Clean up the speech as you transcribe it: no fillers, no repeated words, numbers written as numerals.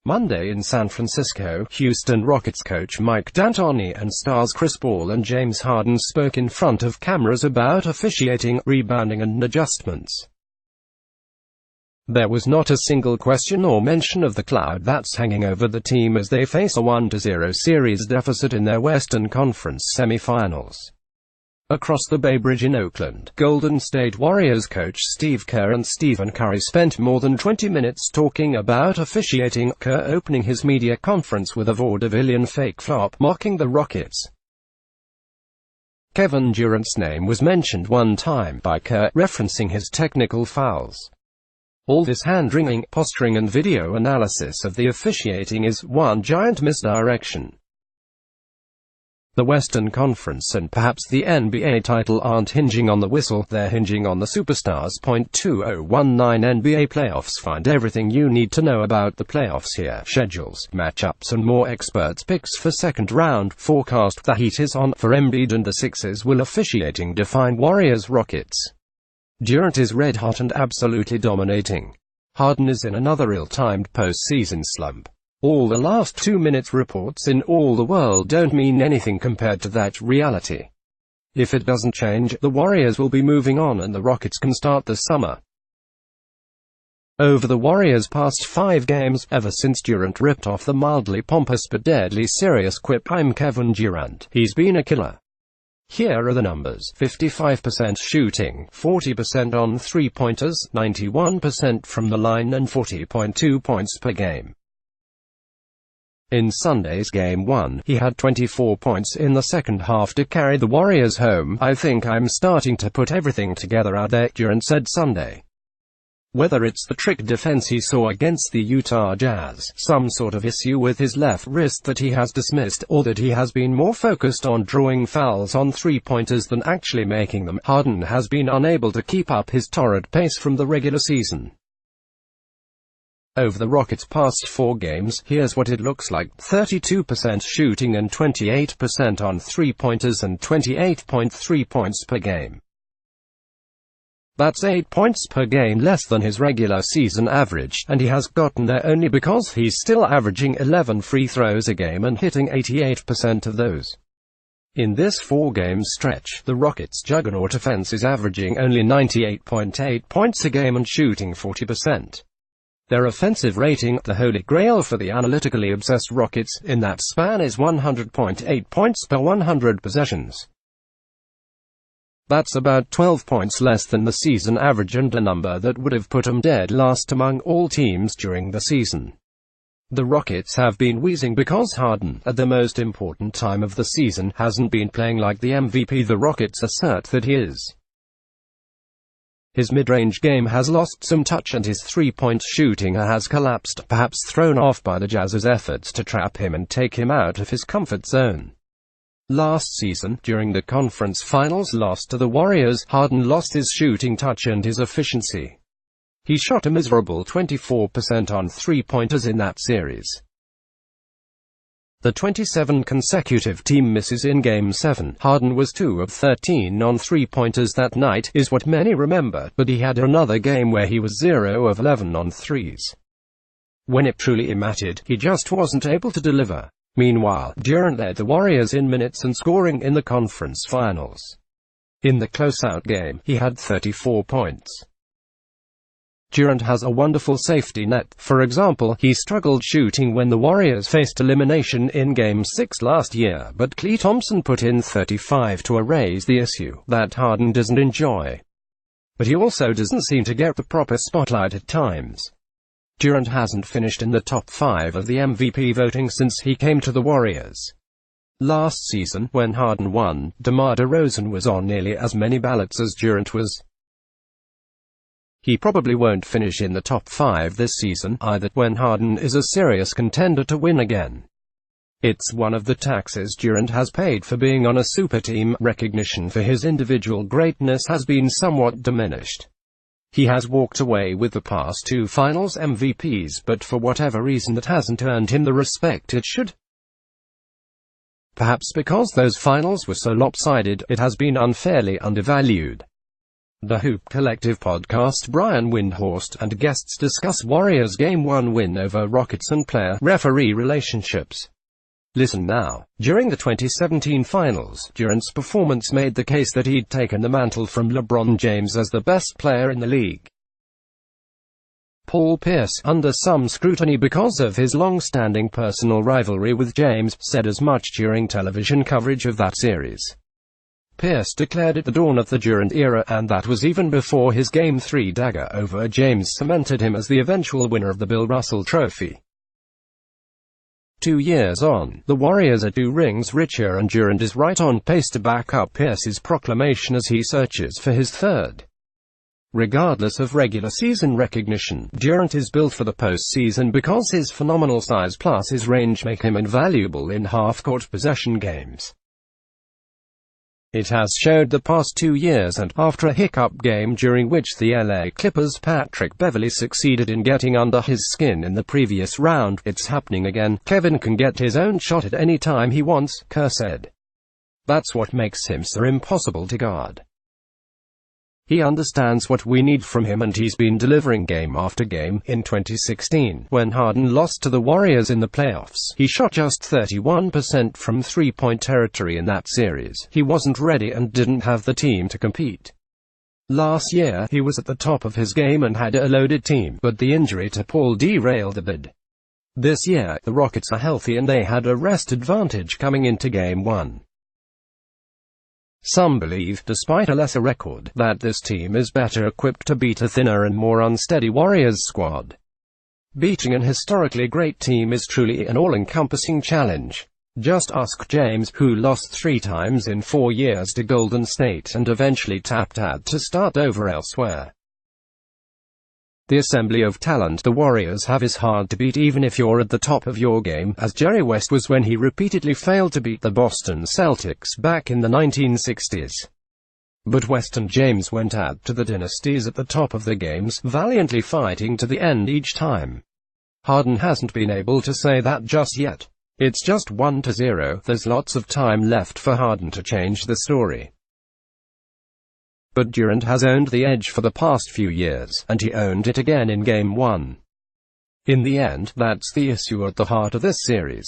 Monday in San Francisco, Houston Rockets coach Mike D'Antoni and stars Chris Paul and James Harden spoke in front of cameras about officiating, rebounding and adjustments. There was not a single question or mention of the cloud that's hanging over the team as they face a 1-0 series deficit in their Western Conference semifinals. Across the Bay Bridge in Oakland, Golden State Warriors coach Steve Kerr and Stephen Curry spent more than 20 minutes talking about officiating, Kerr opening his media conference with a vaudevillian fake flop mocking the Rockets. Kevin Durant's name was mentioned one time by Kerr, referencing his technical fouls. All this hand-wringing, posturing and video analysis of the officiating is one giant misdirection. The Western Conference and perhaps the NBA title aren't hinging on the whistle, they're hinging on the superstars. 2019 NBA playoffs. Find everything you need to know about the playoffs here. Schedules, matchups and more experts' picks for second round. Forecast. The heat is on for Embiid and the Sixers. Will officiating define Warriors Rockets? Durant is red hot and absolutely dominating. Harden is in another ill-timed postseason slump. All the last 2 minutes reports in all the world don't mean anything compared to that reality. If it doesn't change, the Warriors will be moving on and the Rockets can start the summer. Over the Warriors' past 5 games, ever since Durant ripped off the mildly pompous but deadly serious quip "I'm Kevin Durant," he's been a killer. Here are the numbers: 55% shooting, 40% on three-pointers, 91% from the line and 40.2 points per game. In Sunday's Game 1, he had 24 points in the second half to carry the Warriors home. "I think I'm starting to put everything together out there," Durant said Sunday. Whether it's the trick defense he saw against the Utah Jazz, some sort of issue with his left wrist that he has dismissed, or that he has been more focused on drawing fouls on three-pointers than actually making them, Harden has been unable to keep up his torrid pace from the regular season. Over the Rockets' past 4 games, here's what it looks like: 32% shooting and 28% on three-pointers and 28.3 points per game. That's 8 points per game less than his regular season average, and he has gotten there only because he's still averaging 11 free throws a game and hitting 88% of those. In this 4-game stretch, the Rockets' juggernaut offense is averaging only 98.8 points a game and shooting 40%. Their offensive rating, the holy grail for the analytically obsessed Rockets, in that span is 100.8 points per 100 possessions. That's about 12 points less than the season average and a number that would have put them dead last among all teams during the season. The Rockets have been wheezing because Harden, at the most important time of the season, hasn't been playing like the MVP the Rockets assert that he is. His mid-range game has lost some touch and his three-point shooting has collapsed, perhaps thrown off by the Jazz's efforts to trap him and take him out of his comfort zone. Last season, during the conference finals loss to the Warriors, Harden lost his shooting touch and his efficiency. He shot a miserable 24% on three-pointers in that series. The 27 consecutive team misses in Game 7, Harden was 2 of 13 on three-pointers that night, is what many remember, but he had another game where he was 0 of 11 on threes. When it truly mattered, he just wasn't able to deliver. Meanwhile, Durant led the Warriors in minutes and scoring in the conference finals. In the closeout game, he had 34 points. Durant has a wonderful safety net. For example, he struggled shooting when the Warriors faced elimination in Game 6 last year, but Klay Thompson put in 35 to erase the issue that Harden doesn't enjoy. But he also doesn't seem to get the proper spotlight at times. Durant hasn't finished in the top 5 of the MVP voting since he came to the Warriors. Last season, when Harden won, DeMar DeRozan was on nearly as many ballots as Durant was. He probably won't finish in the top 5 this season, either, when Harden is a serious contender to win again. It's one of the taxes Durant has paid for being on a super team. Recognition for his individual greatness has been somewhat diminished. He has walked away with the past 2 finals MVPs, but for whatever reason that hasn't earned him the respect it should. Perhaps because those finals were so lopsided, it has been unfairly undervalued. The Hoop Collective podcast. Brian Windhorst and guests discuss Warriors' Game 1 win over Rockets and player-referee relationships. Listen now. During the 2017 finals, Durant's performance made the case that he'd taken the mantle from LeBron James as the best player in the league. Paul Pierce, under some scrutiny because of his long-standing personal rivalry with James, said as much during television coverage of that series. Pierce declared at the dawn of the Durant era, and that was even before his Game 3 dagger over James cemented him as the eventual winner of the Bill Russell Trophy. 2 years on, the Warriors are 2 rings richer, and Durant is right on pace to back up Pierce's proclamation as he searches for his third. Regardless of regular season recognition, Durant is built for the postseason because his phenomenal size plus his range make him invaluable in half-court possession games. It has showed the past 2 years, and after a hiccup game during which the LA Clippers' Patrick Beverley succeeded in getting under his skin in the previous round, it's happening again. Kevin can get his own shot at any time he wants, Kerr said. That's what makes him so impossible to guard. He understands what we need from him, and he's been delivering game after game. In 2016, when Harden lost to the Warriors in the playoffs, he shot just 31% from three-point territory in that series. He wasn't ready and didn't have the team to compete. Last year, he was at the top of his game and had a loaded team, but the injury to Paul derailed the bid. This year, the Rockets are healthy and they had a rest advantage coming into Game 1. Some believe, despite a lesser record, that this team is better equipped to beat a thinner and more unsteady Warriors squad. Beating an historically great team is truly an all-encompassing challenge. Just ask James, who lost 3 times in 4 years to Golden State and eventually tapped out to start over elsewhere. The assembly of talent the Warriors have is hard to beat even if you're at the top of your game, as Jerry West was when he repeatedly failed to beat the Boston Celtics back in the 1960s. But West and James went out to the dynasties at the top of their games, valiantly fighting to the end each time. Harden hasn't been able to say that just yet. It's just 1-0, there's lots of time left for Harden to change the story. But Durant has owned the edge for the past few years, and he owned it again in Game 1. In the end, that's the issue at the heart of this series.